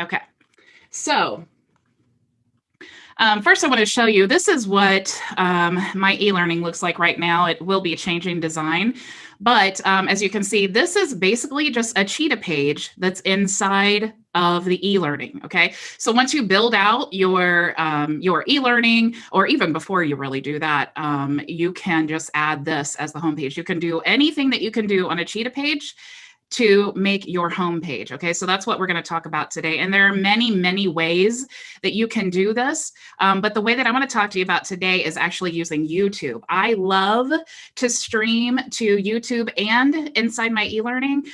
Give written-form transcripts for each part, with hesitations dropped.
Okay, so first I want to show you, this is what my e-learning looks like right now. It will be changing design, but as you can see, this is basically just a cheetah page that's inside of the e-learning. Okay, so once you build out your e-learning, or even before you really do that, you can just add this as the homepage. You can do anything that you can do on a cheetah page to make your home page. Okay, so that's what we're going to talk about today. And there are many, many ways that you can do this. But the way that I want to talk to you about today is actually using YouTube. I love to stream to YouTube and inside my e-learning.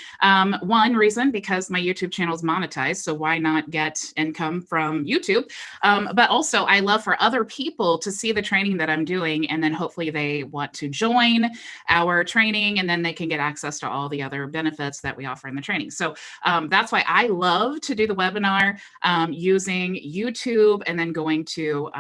One reason, because my YouTube channel is monetized, so why not get income from YouTube? But also I love for other people to see the training that I'm doing, and then hopefully they want to join our training, and then they can get access to all the other benefits that we offer in the training. So that's why I love to do the webinar using YouTube and then going to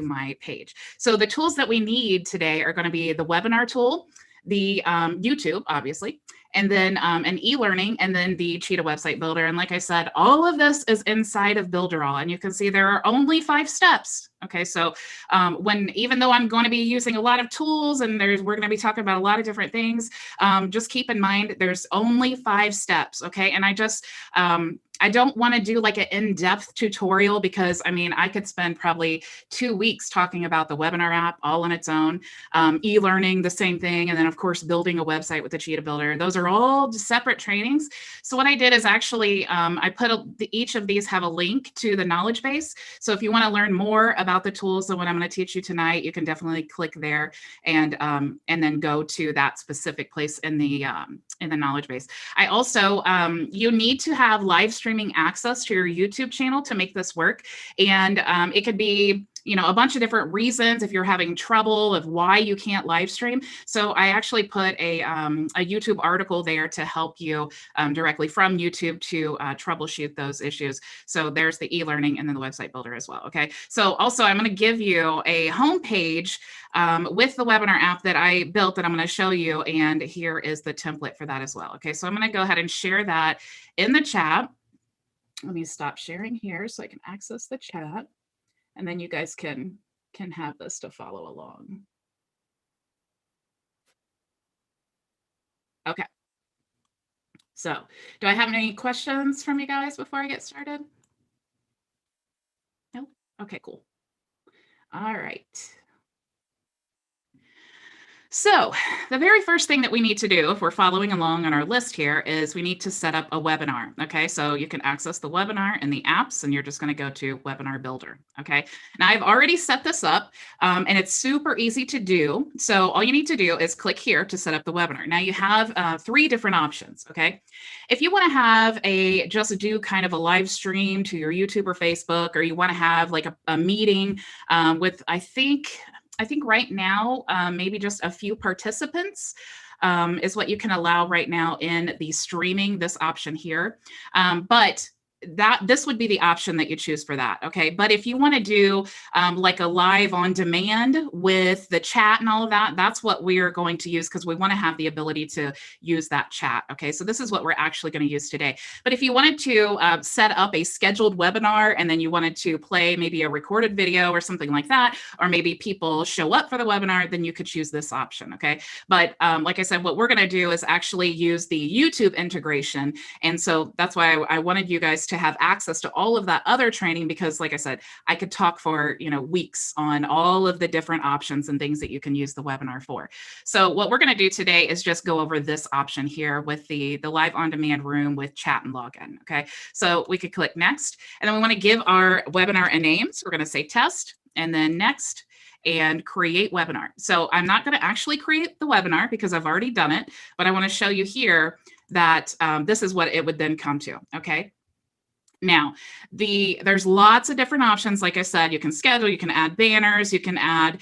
my page. So the tools that we need today are going to be the webinar tool, the YouTube, obviously, and then an e-learning, and then the Cheetah website builder. And like I said, all of this is inside of Builderall, and you can see there are only 5 steps. Okay, so even though I'm going to be using a lot of tools, and we're going to be talking about a lot of different things, just keep in mind there's only 5 steps. Okay, and I don't want to do like an in-depth tutorial, because I mean, I could spend probably 2 weeks talking about the webinar app all on its own, e-learning, the same thing, and then of course building a website with the Cheetah Builder. Those are all separate trainings. So what I did is actually I put each of these have a link to the knowledge base. So if you want to learn more about the tools and what I'm going to teach you tonight, you can definitely click there and then go to that specific place in the knowledge base. I also you need to have live streaming access to your YouTube channel to make this work. And it could be, you know, a bunch of different reasons if you're having trouble of why you can't live stream. So I actually put a YouTube article there to help you directly from YouTube to troubleshoot those issues. So there's the e-learning and then the website builder as well. Okay. So also I'm going to give you a home page with the webinar app that I built that I'm going to show you. And here is the template for that as well. Okay. So I'm going to go ahead and share that in the chat. Let me stop sharing here so I can access the chat, and then you guys can have this to follow along. Okay. So do I have any questions from you guys before I get started? No? Okay, cool. All right. So the very first thing that we need to do, if we're following along on our list here, is we need to set up a webinar. Okay, so you can access the webinar in the apps, and you're just going to go to Webinar Builder. Okay, now I've already set this up, and it's super easy to do. So all you need to do is click here to set up the webinar. Now you have 3 different options. Okay, if you want to have just do kind of a live stream to your YouTube or Facebook, or you want to have like a meeting with, I think right now, maybe just a few participants is what you can allow right now in the streaming, this option here. But this would be the option that you choose for that. Okay. But if you want to do like a live on demand with the chat and all of that, that's what we are going to use, because we want to have the ability to use that chat. Okay. So this is what we're actually going to use today. But if you wanted to set up a scheduled webinar, and then you wanted to play maybe a recorded video or something like that, or maybe people show up for the webinar, then you could choose this option. Okay. But like I said, what we're going to do is actually use the YouTube integration. And so that's why I wanted you guys to have access to all of that other training, because like I said, I could talk for, you know, weeks on all of the different options and things that you can use the webinar for. So what we're going to do today is just go over this option here with the live on demand room with chat and login. Okay, so we could click next, and then we want to give our webinar a name. So we're going to say test, and then next, and create webinar. So I'm not going to actually create the webinar because I've already done it, but I want to show you here that this is what it would then come to. Okay. Now, there's lots of different options. Like I said, you can schedule, you can add banners, you can add,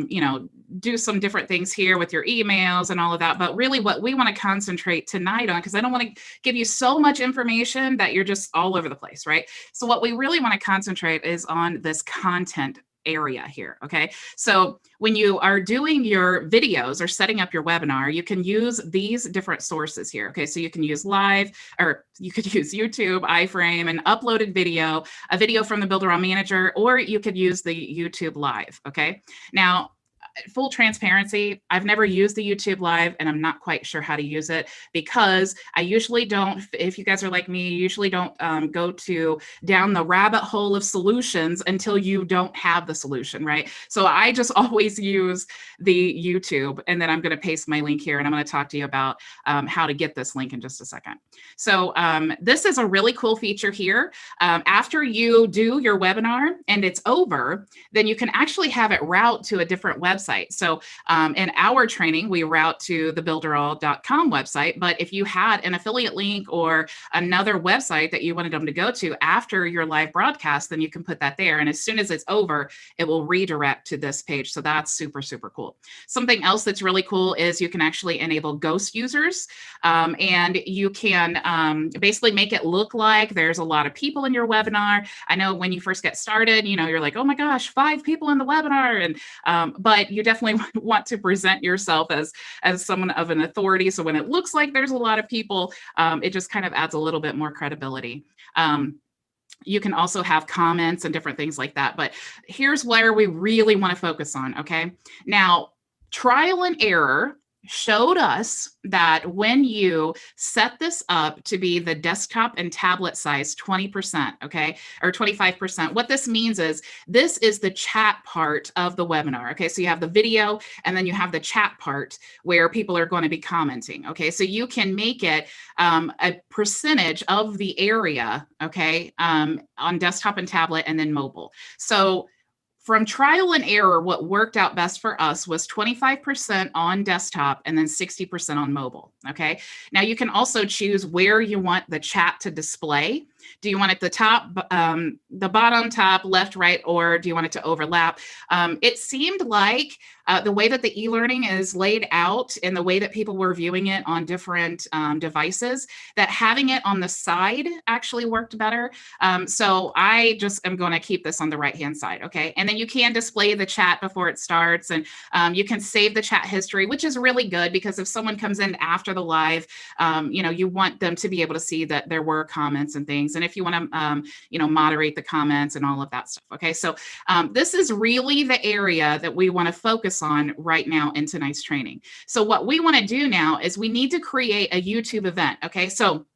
you know, do some different things here with your emails and all of that. But really what we want to concentrate tonight on, because I don't want to give you so much information that you're just all over the place, right? So what we really want to concentrate is on this content area here, okay? So when you are doing your videos or setting up your webinar, you can use these different sources here, okay? So you can use live, or you could use YouTube, iframe, an uploaded video, a video from the Builder Manager, or you could use the YouTube Live, okay? Now, full transparency, I've never used the YouTube Live and I'm not quite sure how to use it because I usually don't, if you guys are like me, you usually don't go down the rabbit hole of solutions until you don't have the solution, right? So I just always use the YouTube, and then I'm going to paste my link here and I'm going to talk to you about how to get this link in just a second. So this is a really cool feature here. After you do your webinar and it's over, then you can actually have it route to a different website. So in our training, we route to the builderall.com website. But if you had an affiliate link or another website that you wanted them to go to after your live broadcast, then you can put that there. And as soon as it's over, it will redirect to this page. So that's super, super cool. Something else that's really cool is you can actually enable ghost users, and you can basically make it look like there's a lot of people in your webinar. I know when you first get started, you know, you're like, oh my gosh, 5 people in the webinar. And but you definitely want to present yourself as someone of an authority. So when it looks like there's a lot of people, it just kind of adds a little bit more credibility. You can also have comments and different things like that. But here's where we really want to focus on, okay? Now, trial and error showed us that when you set this up to be the desktop and tablet size 20%, okay, or 25%, what this means is this is the chat part of the webinar, okay? So you have the video and then you have the chat part where people are going to be commenting, okay? So you can make it a percentage of the area, okay, on desktop and tablet and then mobile. So from trial and error, what worked out best for us was 25% on desktop and then 60% on mobile, okay? Now you can also choose where you want the chat to display. Do you want it the top, the bottom, top, left, right, or do you want it to overlap? It seemed like the way that the e-learning is laid out and the way that people were viewing it on different devices, that having it on the side actually worked better. So I just am going to keep this on the right-hand side, okay? And then you can display the chat before it starts, and you can save the chat history, which is really good because if someone comes in after the live, you know, you want them to be able to see that there were comments and things. And if you want to, you know, moderate the comments and all of that stuff, okay? So this is really the area that we want to focus on right now in tonight's training. So what we want to do now is we need to create a YouTube event, okay? So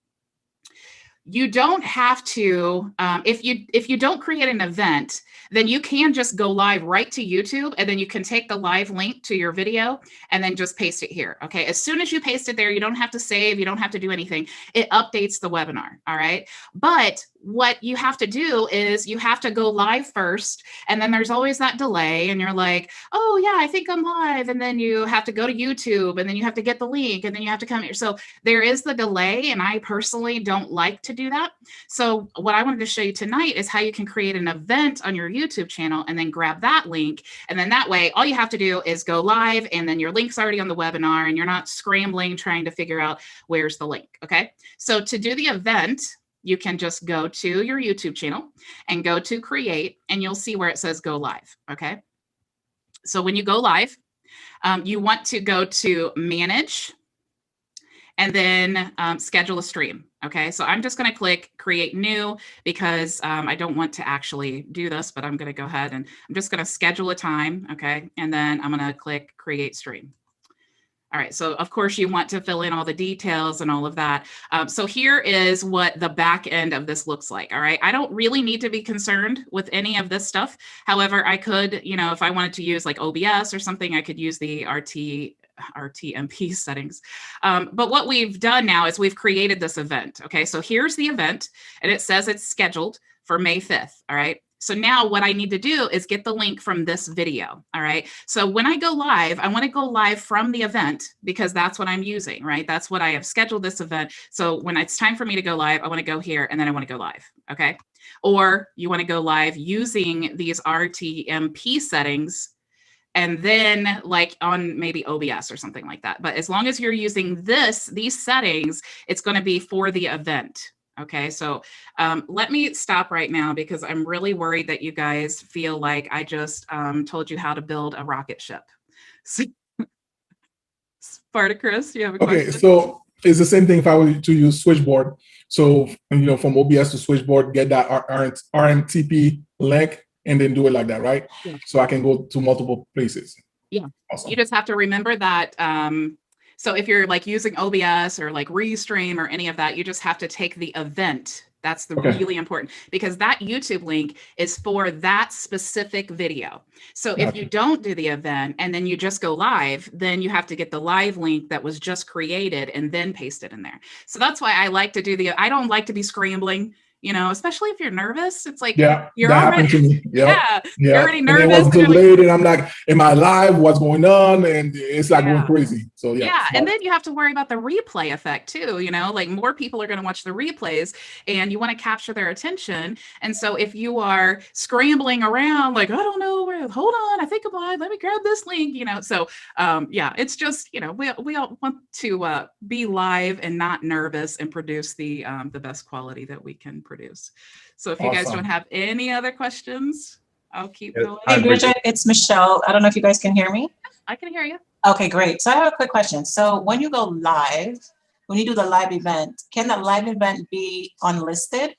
you don't have to, if you don't create an event, then you can just go live right to YouTube, and then you can take the live link to your video and then just paste it here, okay? As soon as you paste it there, you don't have to save, you don't have to do anything. It updates the webinar, all right? But what you have to do is you have to go live first, and then there's always that delay, and you're like, oh yeah, I think I'm live, and then you have to go to YouTube, and then you have to get the link, and then you have to come here. So there is the delay, and I personally don't like to do that. So what I wanted to show you tonight is how you can create an event on your YouTube channel and then grab that link. And then that way, all you have to do is go live, and then your link's already on the webinar, and you're not scrambling trying to figure out where's the link, okay? So to do the event, you can just go to your YouTube channel and go to create, and you'll see where it says go live, okay? So when you go live, you want to go to manage and then schedule a stream, okay? So I'm just gonna click create new because I don't want to actually do this, but I'm gonna go ahead and I'm just gonna schedule a time, okay? And then I'm gonna click create stream. All right, so of course you want to fill in all the details and all of that. So here is what the back end of this looks like, all right? I don't really need to be concerned with any of this stuff. However, I could, you know, if I wanted to use like OBS or something, I could use the RTMP settings. But what we've done now is we've created this event, okay? So here's the event, and it says it's scheduled for May 5th, all right? So now what I need to do is get the link from this video, all right? So when I go live, I wanna go live from the event because that's what I'm using, right? That's what I have scheduled this event. So when it's time for me to go live, I wanna go here and then I wanna go live, okay? Or you wanna go live using these RTMP settings and then like on maybe OBS or something like that. But as long as you're using these settings, it's gonna be for the event, Okay, so let me stop right now because I'm really worried that you guys feel like I just told you how to build a rocket ship. So, Spartacus, you have a Okay, question? so it's the same thing if I were to use switchboard. So, from OBS to switchboard, get that RMTP link and then do it like that, right? Yeah. So I can go to multiple places. Yeah. Awesome. You just have to remember that. So if you're like using OBS or like Restream or any of that, you just have to take the event. That's the really important, because that YouTube link is for that specific video. So if you don't do the event and then you just go live, then you have to get the live link that was just created and then paste it in there. So that's why I like to do I don't like to be scrambling, especially if you're nervous. It's like, you're that already, happened to me. you're already And it nervous. was delayed, and I'm like, am I live? What's going on? And it's like going crazy. So and then you have to worry about the replay effect too. Like more people are going to watch the replays, and you want to capture their attention. And so if you are scrambling around, like, I don't know where, hold on, I think I'm live, let me grab this link. So it's just, we all want to be live and not nervous and produce the best quality that we can produce. So if you guys don't have any other questions, I'll keep going. Hey, Bridget, it's Michelle. I don't know if you guys can hear me. I can hear you. Okay, great. So I have a quick question. So when you go live, when you do the live event, can the live event be unlisted?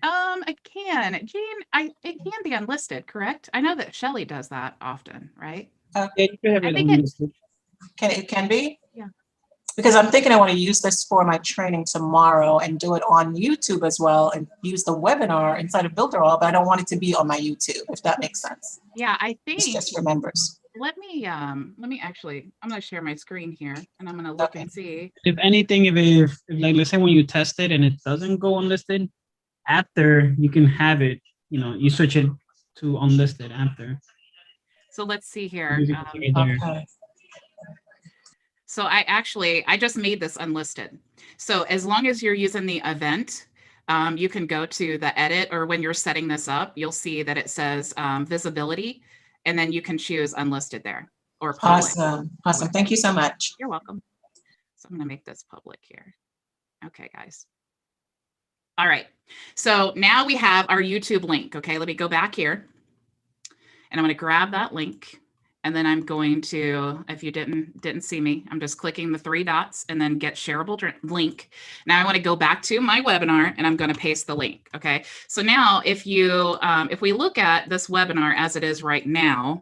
It can. Jean, it can be unlisted, correct? I know that Shelly does that often, right? Okay. I think it can be? Yeah. Because I'm thinking I want to use this for my training tomorrow and do it on YouTube as well, and use the webinar inside of Builderall, but I don't want it to be on my YouTube, if that makes sense. Yeah, I think it's just for members. Let me actually, I'm going to share my screen here, and I'm going to look and see. If anything, if like, let's say when you test it and it doesn't go unlisted, after you can have it, you switch it to unlisted after. So let's see here. Okay. So I just made this unlisted. So as long as you're using the event, you can go to the edit, or when you're setting this up, you'll see that it says visibility, and then you can choose unlisted there, or public. Awesome. Thank you so much. You're welcome. So I'm going to make this public here. Okay, guys. All right. So now we have our YouTube link. Okay, let me go back here, and I'm going to grab that link. And then I'm going to, if you didn't see me, I'm just clicking the 3 dots and then get shareable link. Now I want to go back to my webinar, and I'm going to paste the link. Okay. So now if we look at this webinar as it is right now,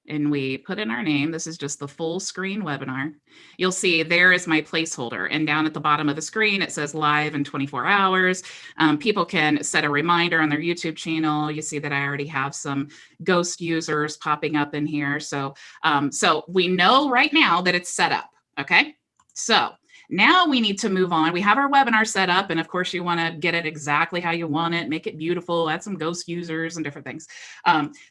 and we put in our name, this is just the full screen webinar, you'll see there is my placeholder. And down at the bottom of the screen, it says live in 24 hours. People can set a reminder on their YouTube channel. You see that I already have some ghost users popping up in here. So, so we know right now that it's set up. Okay. So now we need to move on. We have our webinar set up, and of course you want to get it exactly how you want it, make it beautiful, add some ghost users and different things.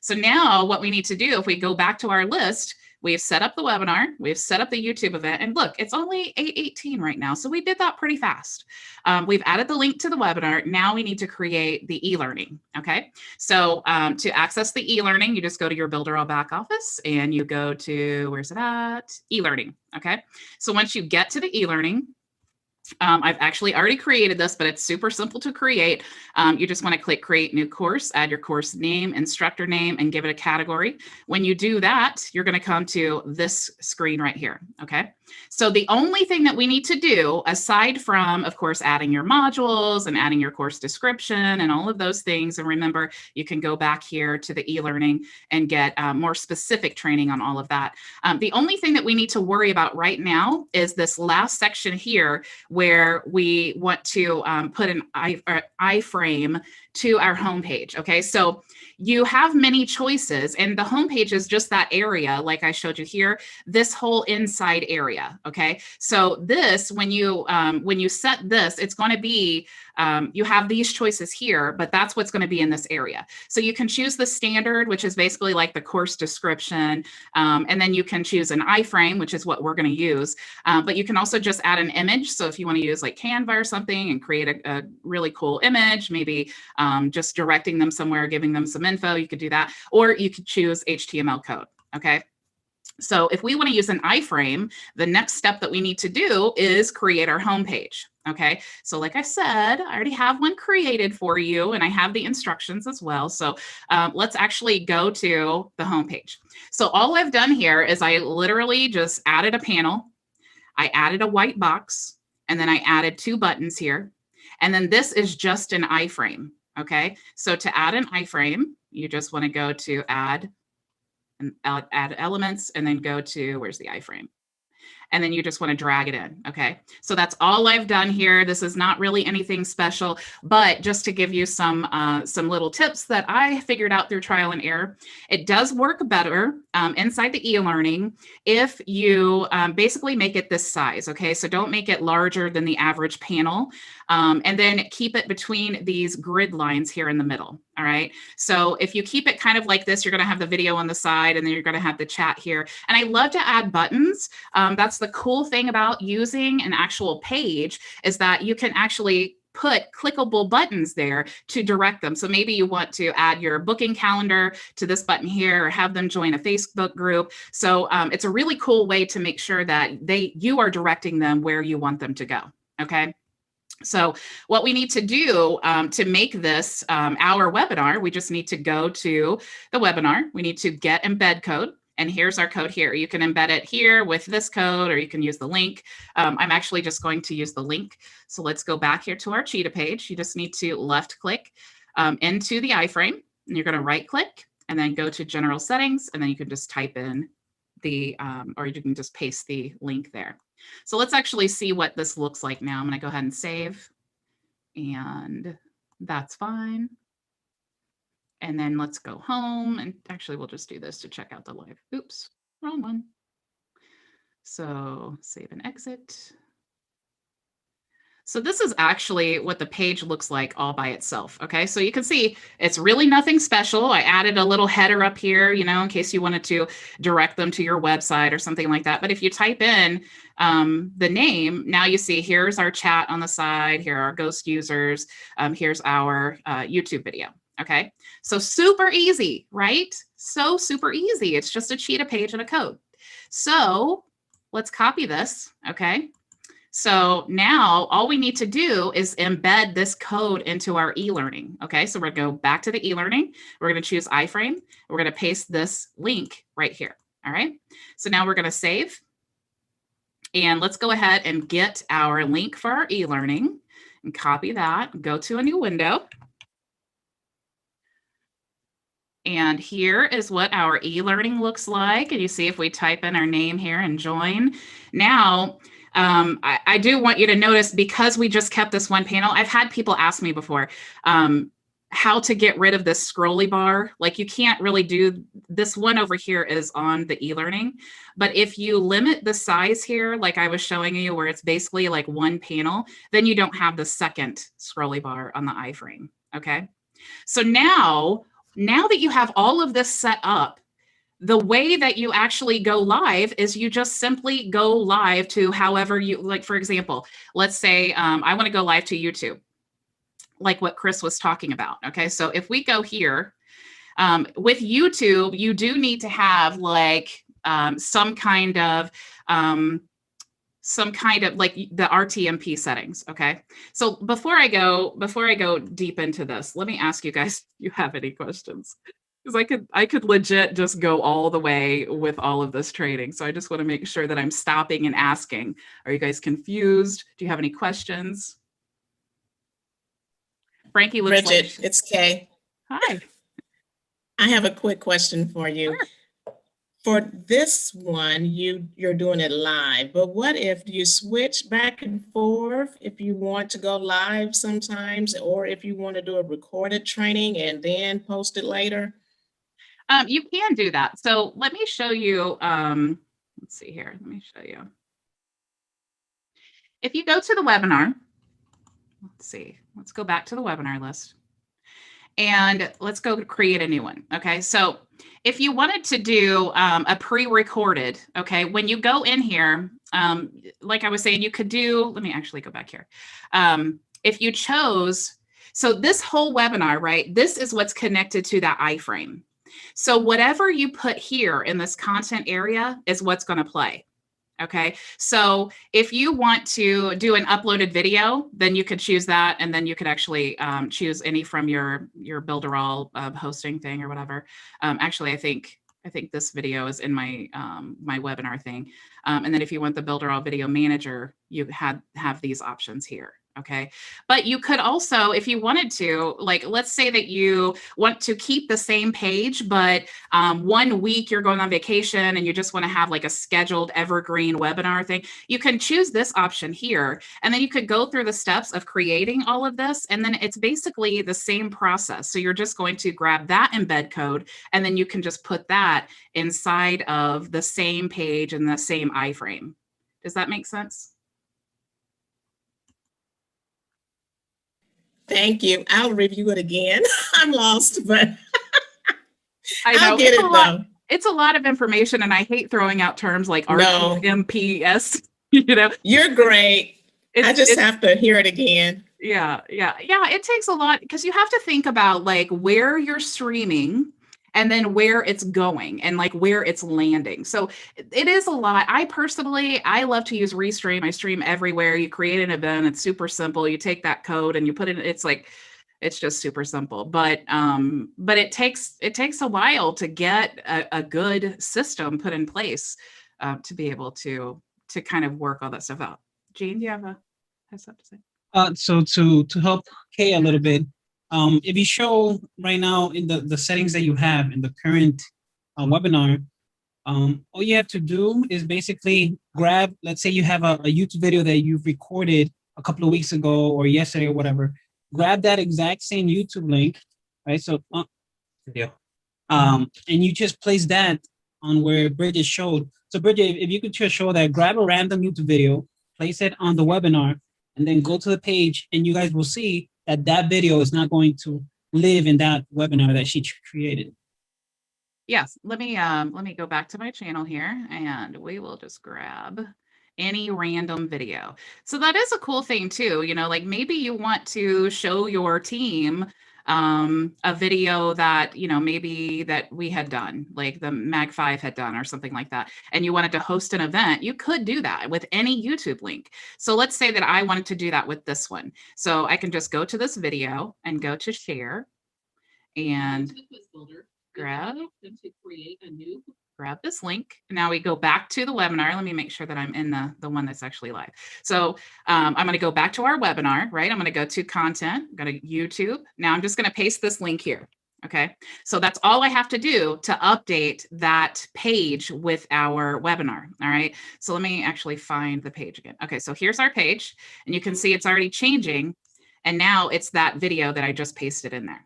So now what we need to do, if we go back to our list, we've set up the webinar, we've set up the YouTube event, and look, it's only 8:18 right now. So we did that pretty fast. We've added the link to the webinar. Now we need to create the e-learning. Okay. So to access the e-learning, you just go to your Builderall back office and you go to, where's it at? E-learning. Okay. So once you get to the e-learning, I've actually already created this, but it's super simple to create. You just want to click create new course, add your course name, instructor name, and give it a category. When you do that, you're going to come to this screen right here. Okay. So the only thing that we need to do, aside from, of course, adding your modules and adding your course description and all of those things, and remember, you can go back here to the e-learning and get more specific training on all of that. The only thing that we need to worry about right now is this last section here, where we want to put an iframe to our homepage. Okay, so you have many choices, and the homepage is just that area, like I showed you here, this whole inside area. Okay, so this, when you set this, it's going to be, you have these choices here, but that's what's going to be in this area. So you can choose the standard, which is basically like the course description, and then you can choose an iframe, which is what we're going to use, but you can also just add an image. So if you want to use like Canva or something and create a really cool image, maybe just directing them somewhere, giving them some info, you could do that, or you could choose HTML code. Okay. So if we want to use an iframe, the next step that we need to do is create our homepage. Okay, so like I said, I already have one created for you and I have the instructions as well. So let's actually go to the homepage. So all I've done here is I literally just added a panel. I added a white box and then I added 2 buttons here. And then this is just an iframe. Okay, so to add an iframe, you just want to go to add elements and then go to, where's the iframe? And then you just want to drag it in. Okay, so that's all I've done here. This is not really anything special, but just to give you some little tips that I figured out through trial and error. It does work better inside the e-learning if you basically make it this size. Okay, so don't make it larger than the average panel, and then keep it between these grid lines here in the middle. All right, so if you keep it kind of like this, you're going to have the video on the side and then you're going to have the chat here. And I love to add buttons. That's the cool thing about using an actual page, is that you can actually put clickable buttons there to direct them. So maybe you want to add your booking calendar to this button here, or have them join a Facebook group. So it's a really cool way to make sure that you are directing them where you want them to go. Okay. So what we need to do to make this our webinar, we just need to go to the webinar. We need to get embed code. And here's our code here. You can embed it here with this code, or you can use the link. I'm actually just going to use the link. So let's go back here to our Cheetah page. You just need to left click into the iframe. And you're going to right click and then go to general settings. And then you can just type in the, or you can just paste the link there. So let's actually see what this looks like now. I'm going to go ahead and save. And that's fine. And then let's go home. And actually, we'll just do this to check out the live. Oops, wrong one. So save and exit. So this is actually what the page looks like all by itself. Okay, so you can see it's really nothing special. I added a little header up here, you know, in case you wanted to direct them to your website or something like that. But if you type in the name, now you see here's our chat on the side, here are our ghost users, here's our YouTube video. Okay, so super easy, right? So super easy. It's just a Cheetah page and a code. So let's copy this. Okay. So now all we need to do is embed this code into our e-learning. Okay, so we're going to go back to the e-learning. We're going to choose iframe. We're going to paste this link right here. All right, so now we're going to save. And let's go ahead and get our link for our e-learning and copy that. Go to a new window. And here is what our e-learning looks like. And you see if we type in our name here and join. Now, I do want you to notice, because we just kept this one panel, I've had people ask me before how to get rid of this scrolly bar. Like, you can't really do this one over here is on the e-learning. But if you limit the size here, like I was showing you, where it's basically like one panel, then you don't have the second scrolly bar on the iframe. Okay. So now that you have all of this set up, the way that you actually go live is you just simply go live to however you like. For example, let's say I want to go live to YouTube, like what Chris was talking about. Okay, so if we go here with YouTube, you do need to have like some kind of like the RTMP settings. Okay, so before I go deep into this, let me ask you guys if you have any questions. Because I could legit just go all the way with all of this training. So I just want to make sure that I'm stopping and asking. Are you guys confused? Do you have any questions? Frankie looks Bridget, like... it's Kay. Hi. I have a quick question for you. Sure. For this one, you're doing it live, but what if you switch back and forth if you want to go live sometimes, or if you want to do a recorded training and then post it later? You can do that. So let me show you. Let's see here. Let me show you. If you go to the webinar, let's see. Let's go back to the webinar list. And let's go create a new one. Okay. So if you wanted to do a pre-recorded, okay, when you go in here, like I was saying, you could do, let me actually go back here. If you chose, so this whole webinar, right, this is what's connected to that iframe. So whatever you put here in this content area is what's going to play. Okay, so if you want to do an uploaded video, then you could choose that, and then you could actually choose any from your Builderall hosting thing or whatever. Actually, I think this video is in my my webinar thing, and then if you want the Builderall Video Manager, you have these options here. Okay, but you could also, if you wanted to, like, let's say that you want to keep the same page, but 1 week you're going on vacation and you just want to have like a scheduled evergreen webinar thing, you can choose this option here. And then you could go through the steps of creating all of this. And then it's basically the same process. So you're just going to grab that embed code, and then you can just put that inside of the same page and the same iframe. Does that make sense? Thank you. I'll review it again. I'm lost, but I know. I'll get it though. It's a lot of information, and I hate throwing out terms like No. RMPS. You know, You're great. I just have to hear it again. Yeah. It takes a lot, because you have to think about like where you're streaming and then where it's going and like where it's landing. So it is a lot. I love to use Restream. I stream everywhere. You create an event. It's super simple. You take that code and you put it, it's just super simple. But it takes a while to get a good system put in place to be able to kind of work all that stuff out. Jean, do you have something to say? So to help Kay a little bit, if you show right now in the settings that you have in the current webinar, all you have to do is basically grab, let's say you have a YouTube video that you've recorded a couple of weeks ago or yesterday or whatever, grab that exact same YouTube link, right? So video, and you just place that on where Bridget showed. So Bridget, if you could just show that, grab a random YouTube video, place it on the webinar, and then go to the page, and you guys will see that video is not going to live in that webinar that she created. Yes, let me go back to my channel here, and we will just grab any random video. So that is a cool thing too, you know, like maybe you want to show your team a video that, you know, maybe that we had done, like the Mag 5 had done or something like that, and you wanted to host an event. You could do that with any YouTube link. So let's say that I wanted to do that with this one. So I can just go to this video and go to share and grab this link. Now we go back to the webinar. Let me make sure that I'm in the one that's actually live. So I'm going to go back to our webinar, right? I'm going to go to content, go to YouTube. Now I'm just going to paste this link here. Okay. So that's all I have to do to update that page with our webinar. All right. So let me actually find the page again. Okay. So here's our page, and you can see it's already changing. And now it's that video that I just pasted in there.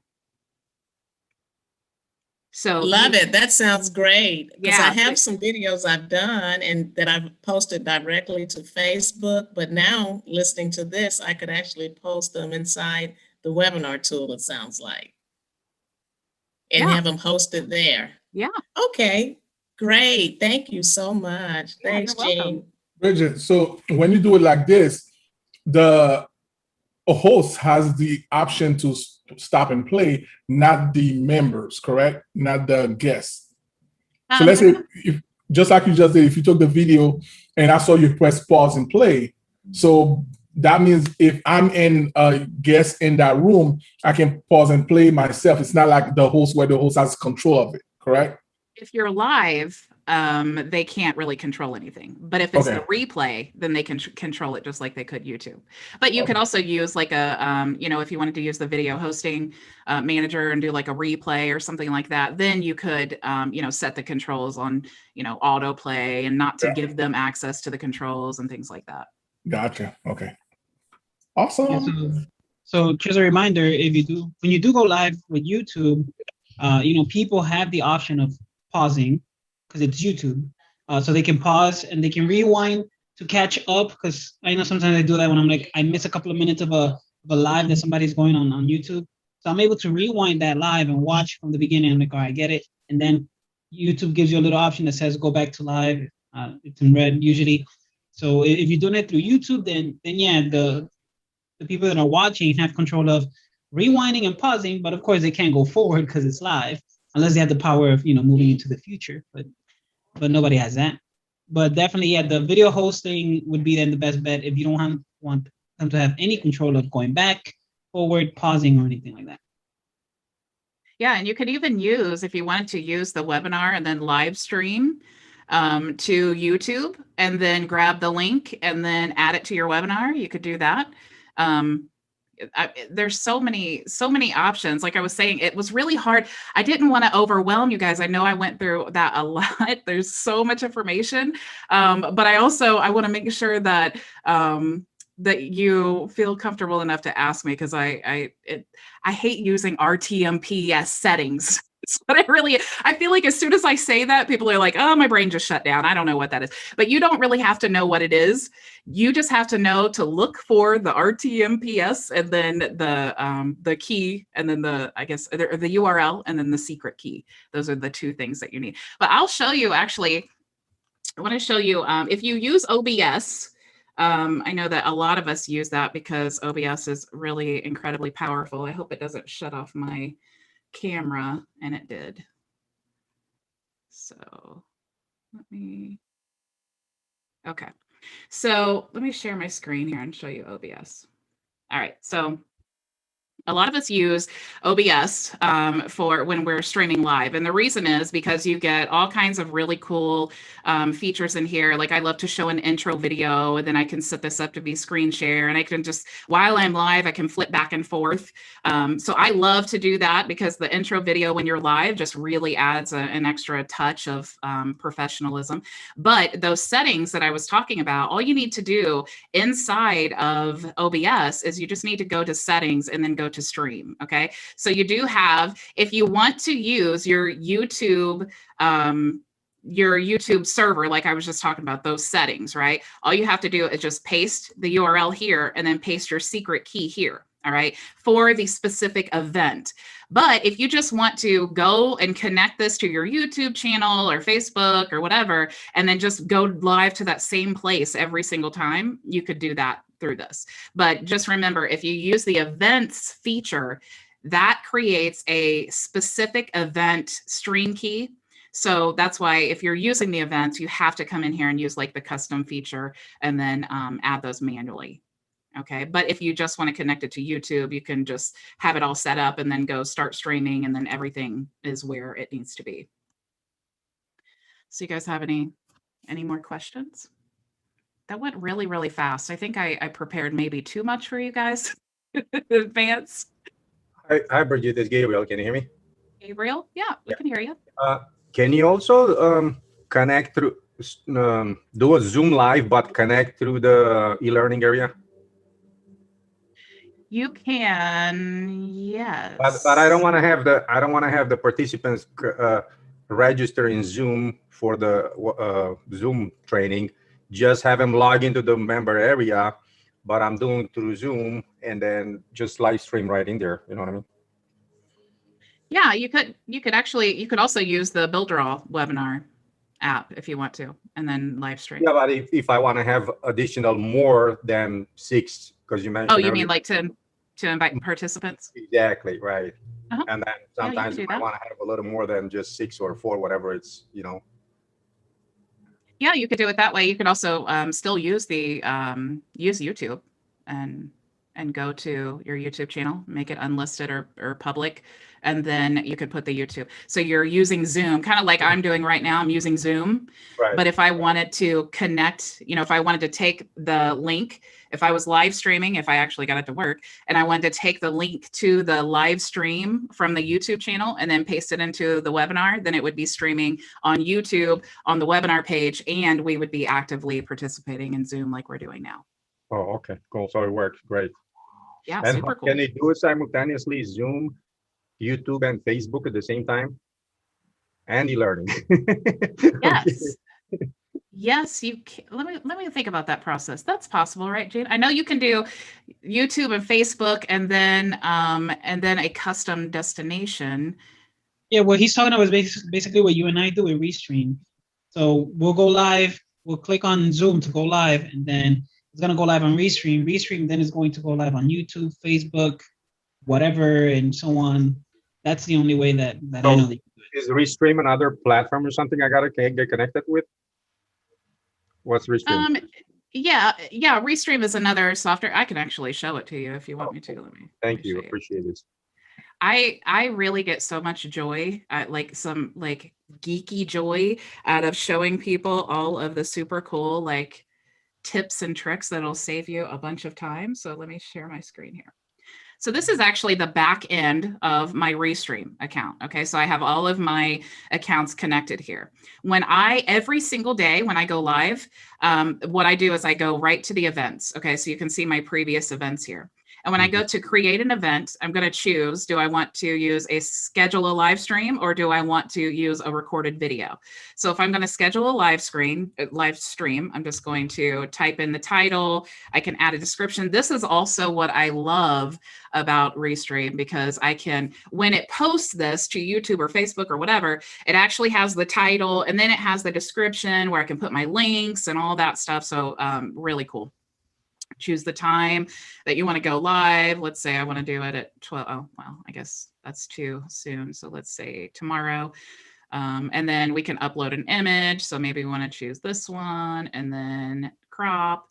So love it. That sounds great. Because Yeah. I have some videos I've done and that I've posted directly to Facebook, but now listening to this, I could actually post them inside the webinar tool, it sounds like, and Yeah. have them hosted there. Yeah. Okay, great. Thank you so much. Yeah, Thanks, you're welcome. Jean. Bridget, so when you do it like this, a host has the option to stop and play, not the members, correct? Not the guests. So let's say, if, just like you just did, if you took the video and I saw you press pause and play, so that means if I'm in a guest in that room, I can pause and play myself. It's not like the host where the host has control of it, correct? If you're live, they can't really control anything. But if it's Okay. the replay, then they can control it just like they could YouTube. But you could also use like a, you know, if you wanted to use the video hosting manager and do like a replay or something like that, then you could, you know, set the controls on, you know, autoplay and not to give them access to the controls and things like that. Gotcha. Okay. Awesome. Yeah, so just a reminder, when you do go live with YouTube, you know, people have the option of pausing because it's YouTube. So they can pause and they can rewind to catch up, because I know sometimes I do that when I'm like, I miss a couple of minutes of a live that somebody's going on YouTube. So I'm able to rewind that live and watch from the beginning. I'm like, all right, I get it. And then YouTube gives you a little option that says go back to live. It's in red usually. So if you're doing it through YouTube, then yeah, the people that are watching have control of rewinding and pausing, but of course they can't go forward because it's live. unless they have the power of, moving into the future, but nobody has that. But definitely, yeah, the video hosting would be then the best bet if you don't want them to have any control of going back, forward, pausing, or anything like that. Yeah, and you could even use, if you wanted to use the webinar and then live stream to YouTube and then grab the link and then add it to your webinar, you could do that. There's so many options. Like I was saying, it was really hard. I didn't want to overwhelm you guys. I know I went through that a lot. There's so much information. But I want to make sure that that you feel comfortable enough to ask me, because I hate using RTMPS settings. It's what I feel like as soon as I say that, people are like, oh, my brain just shut down. I don't know what that is. But you don't really have to know what it is. You just have to know to look for the RTMPS and then the key, and then the URL, and then the secret key. Those are the two things that you need. But I'll show you, actually, I want to show you, if you use OBS, I know that a lot of us use that because OBS is really incredibly powerful. I hope it doesn't shut off my camera, and it did. So okay. So let me share my screen here and show you OBS. All right. So a lot of us use OBS for when we're streaming live. And the reason is because you get all kinds of really cool features in here. Like I love to show an intro video, and then I can set this up to be screen share. And I can just, while I'm live, I can flip back and forth. So I love to do that because the intro video when you're live just really adds an extra touch of professionalism. But those settings that I was talking about, all you need to do inside of OBS is you just need to go to settings and then go to stream. Okay. So you do have, if you want to use your YouTube server, like I was just talking about, those settings, right? All you have to do is just paste the URL here and then paste your secret key here. All right, for the specific event. But if you just want to go and connect this to your YouTube channel or Facebook or whatever, and then just go live to that same place every single time, you could do that through this. But just remember, if you use the events feature, that creates a specific event stream key. So that's why if you're using the events, you have to come in here and use like the custom feature and then add those manually. Okay, but if you just want to connect it to YouTube, you can just have it all set up and then go start streaming, and then everything is where it needs to be. So you guys have any more questions? That went really, really fast. I think I prepared maybe too much for you guys in advance. Hi, Brigitte, this is Gabriel. Can you hear me? Gabriel? Yeah, we can hear you. Can you also connect through, do a Zoom live, but connect through the e-learning area? You can, yes. But I don't want to have the participants register in Zoom for the Zoom training. Just have them log into the member area, but I'm doing through Zoom and then just live stream right in there. You know what I mean? Yeah, you could also use the Builderall webinar app if you want to, and then live stream. Yeah, but if I want to have additional more than 6, because you mentioned. Oh, you mean like to invite participants? Exactly, right. Uh-huh. And then sometimes I want to have a little more than just 6 or 4, whatever it's, Yeah, you could do it that way. You could also still use the use YouTube and go to your YouTube channel, make it unlisted or public, and then you could put the YouTube. So you're using Zoom, kind of like I'm doing right now. I'm using Zoom. Right. But if I wanted to connect, if I wanted to take the link, if I was live streaming, if I actually got it to work, and I wanted to take the link to the live stream from the YouTube channel and then paste it into the webinar, then it would be streaming on YouTube on the webinar page, and we would be actively participating in Zoom like we're doing now. Oh, okay, cool. So it works great. Yeah, and super cool. Can you do it simultaneously, Zoom, YouTube, and Facebook at the same time? And eLearning. Yes. Yes, you can. Let me think about that process. That's possible, right, Jane? I know you can do YouTube and Facebook, and then a custom destination. Yeah, what he's talking about is basically what you and I do with Restream. So we'll go live. We'll click on Zoom to go live, and then it's going to go live on Restream. Restream then is going to go live on YouTube, Facebook, whatever, and so on. That's the only way that I know that you can do it. Is Restream another platform or something I gotta get connected with? What's Restream? Yeah, Restream is another software. I can actually show it to you if you want me to. Let me Thank you. show you. Appreciate it. I really get so much joy, like some like geeky joy out of showing people all of the super cool like tips and tricks that'll save you a bunch of time. So let me share my screen here. So this is actually the back end of my Restream account. Okay, so I have all of my accounts connected here. Every single day when I go live, what I do is I go right to the events. Okay, so you can see my previous events here. And when I go to create an event, I'm going to choose, do I want to schedule a live stream or do I want to use a recorded video? So if I'm going to schedule a live stream, I'm just going to type in the title. I can add a description. This is also what I love about Restream, because I can, when it posts this to YouTube or Facebook or whatever, it actually has the title and then it has the description where I can put my links and all that stuff. So really cool. Choose the time that you want to go live. Let's say I want to do it at 12. Oh, well, I guess that's too soon. So let's say tomorrow. And then we can upload an image. So maybe we want to choose this one and then crop.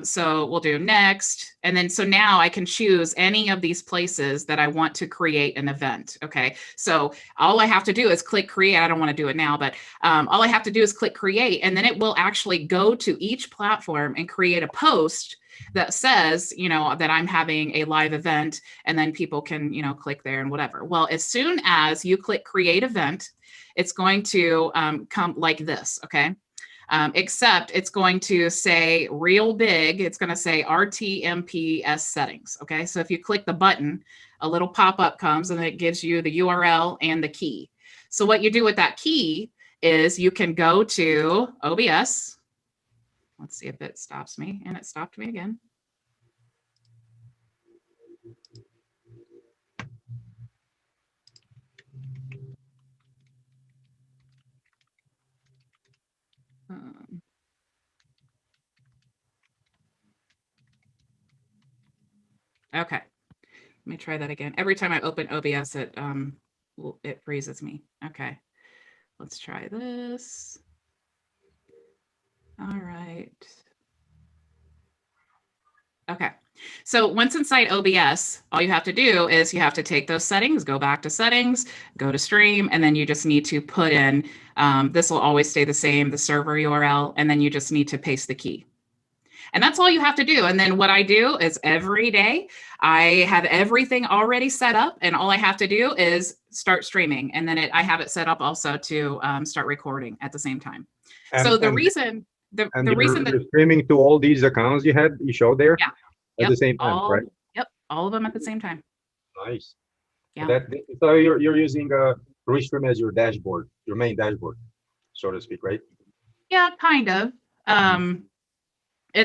So we'll do next. And then, so now I can choose any of these places that I want to create an event. Okay. So all I have to do is click create. I don't want to do it now, but all I have to do is click create, and then it will actually go to each platform and create a post that says, that I'm having a live event, and then people can, click there and whatever. Well, as soon as you click create event, it's going to come like this, okay? Except it's going to say real big, it's going to say RTMPS settings, okay? So if you click the button, a little pop-up comes and it gives you the URL and the key. So what you do with that key is you can go to OBS. Let's see if it stops me, and it stopped me again. Okay, let me try that again. Every time I open OBS, it freezes me. Okay, let's try this. All right. Okay, so once inside OBS, all you have to do is you have to take those settings, go back to settings, go to stream, and then you just need to put in, this will always stay the same, the server URL, and then you just need to paste the key. And that's all you have to do. And then what I do is every day I have everything already set up, and all I have to do is start streaming. And then I have it set up also to start recording at the same time. So the reason you're streaming to all these accounts you showed there, yeah, at the same time, right? Yep, all of them at the same time. Nice. Yeah. So you're using Restream as your dashboard, your main dashboard, so to speak, right? Yeah, kind of.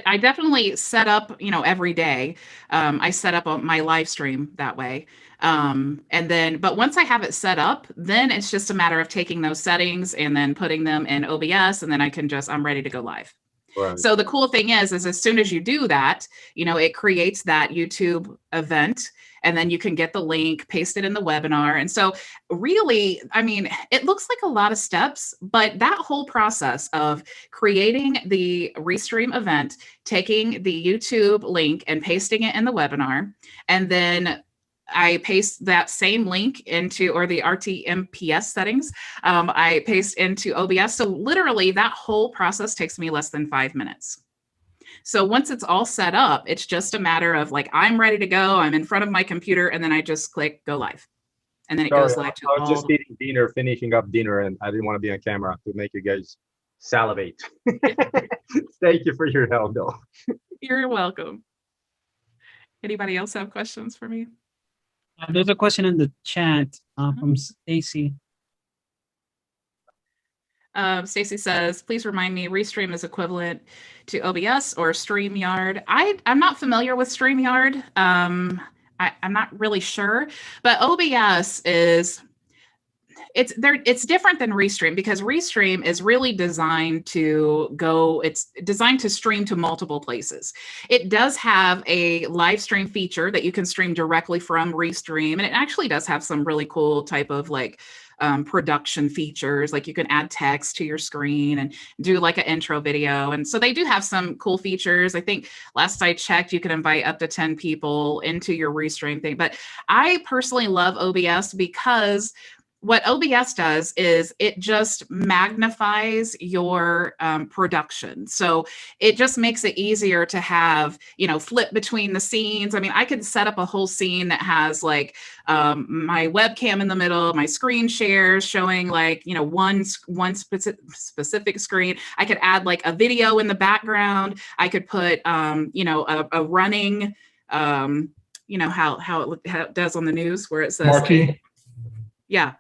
I definitely set up, every day. I set up my live stream that way. And then, but once I have it set up, then it's just a matter of taking those settings and then putting them in OBS, and then I'm ready to go live. Right. So the cool thing is as soon as you do that, it creates that YouTube event, and then you can get the link, paste it in the webinar. And so really, I mean, it looks like a lot of steps, but that whole process of creating the Restream event, taking the YouTube link and pasting it in the webinar, and then I paste that same link into, or the RTMPS settings, I paste into OBS. So literally that whole process takes me less than 5 minutes. So once it's all set up, it's just a matter of like, I'm ready to go. I'm in front of my computer, and then I just click go live. And then it goes live to all. I was just eating dinner, finishing up dinner, and I didn't want to be on camera to make you guys salivate. Thank you for your help, though. You're welcome. Anybody else have questions for me? There's a question in the chat from Stacy. Stacy says, please remind me, Restream is equivalent to OBS or StreamYard. I'm not familiar with StreamYard. I'm not really sure, but OBS it's different than Restream, because Restream is really designed it's designed to stream to multiple places. It does have a live stream feature that you can stream directly from Restream, and it actually does have some really cool type of like production features, like you can add text to your screen and do like an intro video. And so they do have some cool features. I think last I checked, you can invite up to 10 people into your restream thing. But I personally love OBS because what OBS does is it just magnifies your production. So it just makes it easier to have, flip between the scenes. I mean, I could set up a whole scene that has like my webcam in the middle, my screen shares showing like, one specific screen. I could add like a video in the background. I could put, a running, how it does on the news where it says, Marquee. Yeah.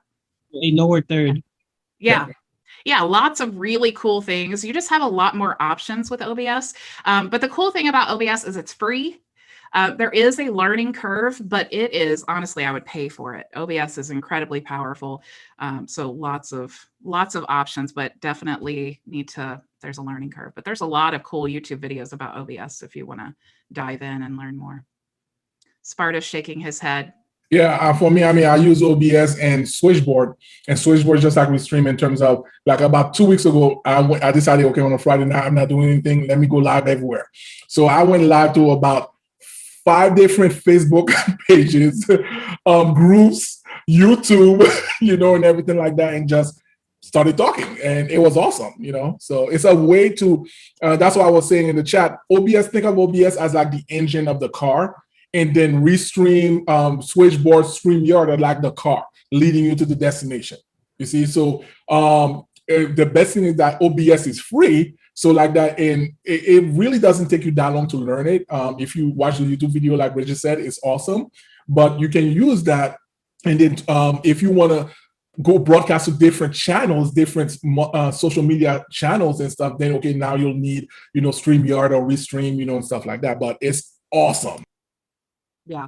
A lower third. Yeah. Yeah, lots of really cool things. You just have a lot more options with OBS. But the cool thing about OBS is it's free. There is a learning curve, but it is, honestly, I would pay for it. OBS is incredibly powerful. So lots of options, but definitely there's a learning curve. But there's a lot of cool YouTube videos about OBS if you want to dive in and learn more. Sparta's shaking his head. Yeah, for me, I mean, I use OBS and Switchboard, and Switchboard just like we stream in terms of like about 2 weeks ago, I decided, okay, on a Friday night, I'm not doing anything. Let me go live everywhere. So I went live to about 5 different Facebook pages, groups, YouTube, and everything like that, and just started talking, and it was awesome, So it's a way to, that's what I was saying in the chat. OBS, think of OBS as like the engine of the car. And then Restream, Switchboard, StreamYard are like the car leading you to the destination. You see, so the best thing is that OBS is free. So like that, and it really doesn't take you that long to learn it. If you watch the YouTube video, like Bridget said, it's awesome. But you can use that, and then if you want to go broadcast to different channels, different social media channels and stuff, then okay, now you'll need StreamYard or Restream, and stuff like that. But it's awesome. Yeah,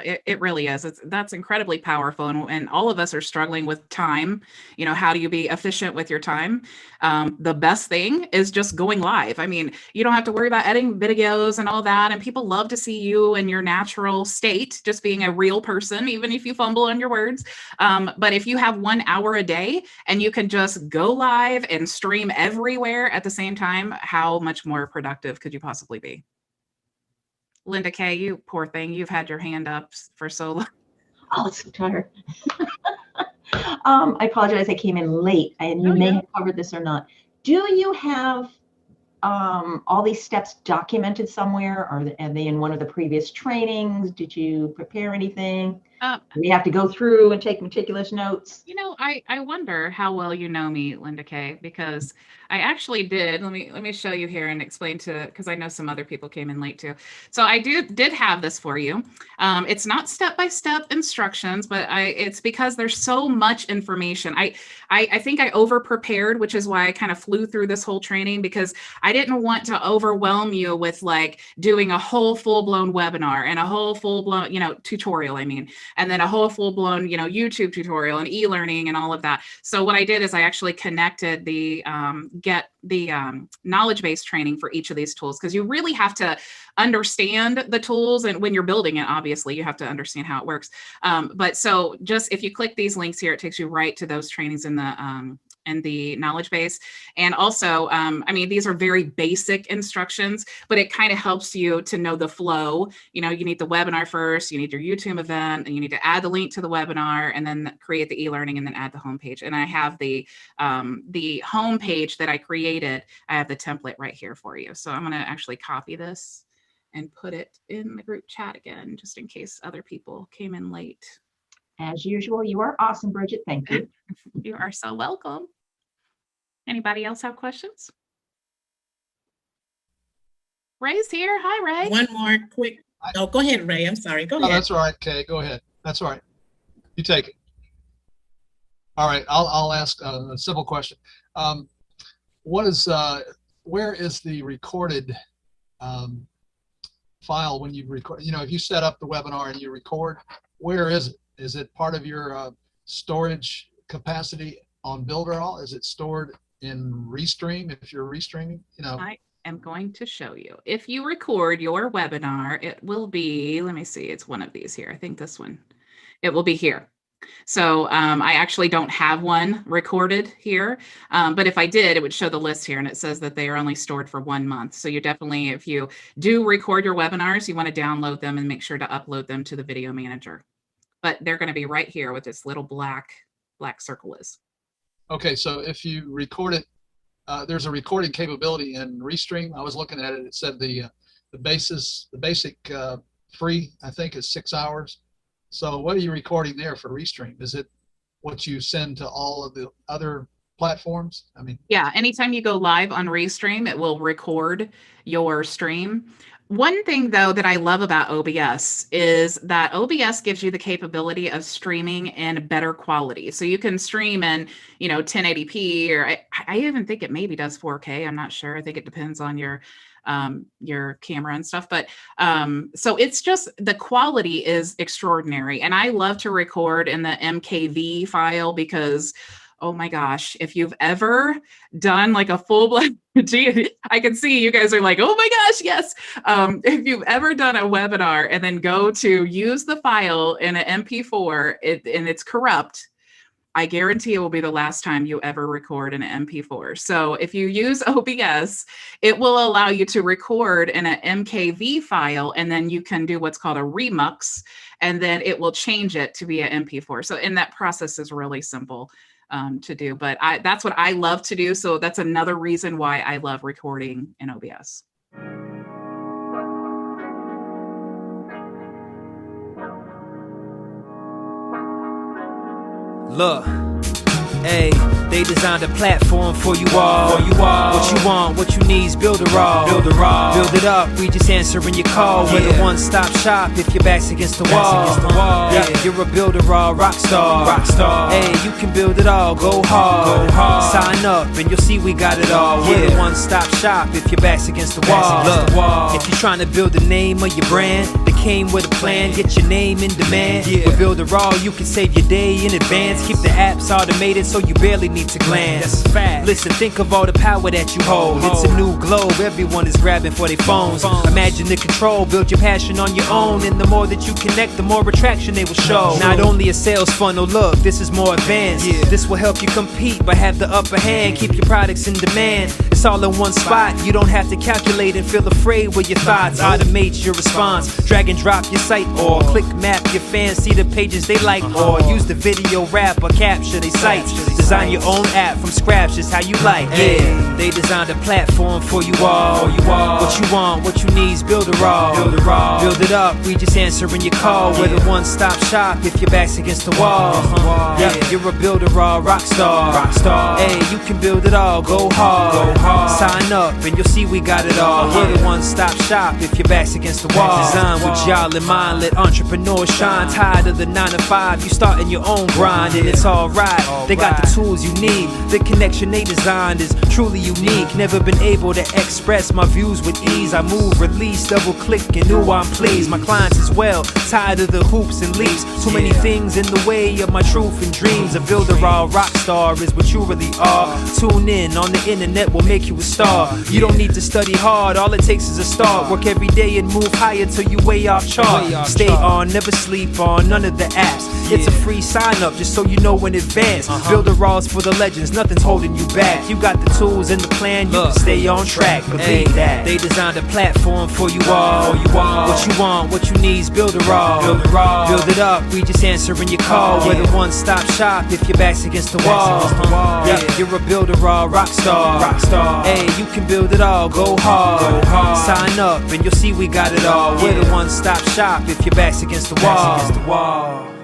it really is. That's incredibly powerful. And all of us are struggling with time. How do you be efficient with your time? The best thing is just going live. I mean, you don't have to worry about editing videos and all that. And people love to see you in your natural state, just being a real person, even if you fumble on your words. But if you have 1 hour a day and you can just go live and stream everywhere at the same time, how much more productive could you possibly be? Linda Kay, you poor thing, you've had your hand up for so long. Oh, it's so tired. I apologize, I came in late, and you may have covered this or not. Do you have all these steps documented somewhere? Are they in one of the previous trainings? Did you prepare anything? Do we have to go through and take meticulous notes? I wonder how well you know me, Linda Kay, because I actually did. Let me show you here and explain because I know some other people came in late too. So I did have this for you. It's not step-by-step instructions, but it's because there's so much information. I think I over-prepared, which is why I kind of flew through this whole training, because I didn't want to overwhelm you with like doing a whole full-blown webinar and a whole full-blown, tutorial, and then a whole full-blown, YouTube tutorial and e-learning and all of that. So what I did is I actually connected the knowledge-based training for each of these tools, because you really have to understand the tools, and when you're building it, obviously you have to understand how it works. But so just if you click these links here, it takes you right to those trainings in the knowledge base. And also, these are very basic instructions, but it kind of helps you to know the flow. You need the webinar first, you need your YouTube event, and you need to add the link to the webinar, and then create the e-learning, and then add the homepage. And I have the homepage that I created. I have the template right here for you. So I'm going to actually copy this and put it in the group chat again, just in case other people came in late. As usual, you are awesome, Bridget. Thank you. You are so welcome. Anybody else have questions? Ray's here. Hi, Ray. One more quick. Oh, go ahead, Ray. I'm sorry. Go ahead. That's all right, Kay. Go ahead. That's all right. You take it. All right. I'll ask a simple question. Where is the recorded file when you record? If you set up the webinar and you record, where is it? Is it part of your storage capacity on Builderall? Is it stored in Restream if you're restreaming? I am going to show you. If you record your webinar, it will be, let me see, it's one of these here. I think this one. It will be here. So I actually don't have one recorded here, but if I did, it would show the list here, and it says that they are only stored for 1 month. So you definitely, if you do record your webinars, you want to download them and make sure to upload them to the video manager. But they're going to be right here with this little black circle is. Okay, so if you record it, there's a recording capability in Restream. I was looking at it. It said the basic free, I think, is 6 hours. So what are you recording there for Restream? Is it what you send to all of the other platforms? I mean, yeah, anytime you go live on Restream, it will record your stream. One thing, though, that I love about OBS is that OBS gives you the capability of streaming in better quality. So you can stream in, 1080p, or I even think it maybe does 4K. I'm not sure. I think it depends on your camera and stuff. But so it's just, the quality is extraordinary. And I love to record in the MKV file because, oh my gosh, if you've ever done like a full-blown, I can see you guys are like, oh my gosh, yes. If you've ever done a webinar and then go to use the file in an MP4 and it's corrupt, I guarantee it will be the last time you ever record in an MP4. So if you use OBS, it will allow you to record in an MKV file, and then you can do what's called a remux, and then it will change it to be an MP4. So, and that process is really simple to do, but that's what I love to do. So that's another reason why I love recording in OBS. Look, hey, they designed a platform for you all. What you want, what you need is build it all. Build it up, we just answering your call. We're the one-stop shop if your back's against the wall. Yeah, you're a builder all, rock star. Hey, you can build it all, go hard. Sign up and you'll see we got it all. We're the one-stop shop if your back's against the wall. Look, if you're trying to build the name of your brand, came with a plan, get your name in demand. With Builder All, you can save your day in advance. Keep the apps automated so you barely need to glance. Listen, think of all the power that you hold. It's a new globe, everyone is grabbing for their phones. Imagine the control, build your passion on your own. And the more that you connect, the more attraction they will show. Not only a sales funnel, look, this is more advanced. This will help you compete, but have the upper hand. Keep your products in demand. It's all in one spot. You don't have to calculate and feel afraid with your thoughts. Automate your response. Drag and drop your site, or click map your fans, see the pages they like, or use the video wrap or capture their sites. Design your own app from scratch, just how you like. Yeah, they designed a platform for you all. What you want, what you need is build it all. Build it up, we just answering your call. We're the one-stop shop if your back's against the wall. Yeah, you're a builder all, rock star. Hey, you can build it all, go hard. Sign up and you'll see we got it all. We're the one-stop shop if your back's against the wall. Design with y'all in mind, let entrepreneurs shine. Tired of the 9 to 5, you starting your own grind, and it's alright. They got the tools you need. The connection they designed is truly unique. Never been able to express my views with ease. I move, release, double click, and knew I'm pleased. My clients as well, tired of the hoops and leaps. Too many things in the way of my truth and dreams. A builder all, rock star is what you really are. Tune in, on the internet will make you a star. You don't need to study hard, all it takes is a start. Work every day and move higher till you way off chart. Stay on, never sleep on none of the apps. It's a free sign up just so you know in advance. Builder Raw's for the legends, nothing's holding you back. You got the tools and the plan, you can stay on track. Believe that. They designed a platform for you all. What you want, what you need is Builder Raw. Build it up, we just answering your call. We're the one-stop shop if your back's against the wall. Yeah, you're a builder all, rock star. Hey, you can build it all, go hard. Sign up and you'll see we got it all. We're the one-stop shop if your back's against the wall.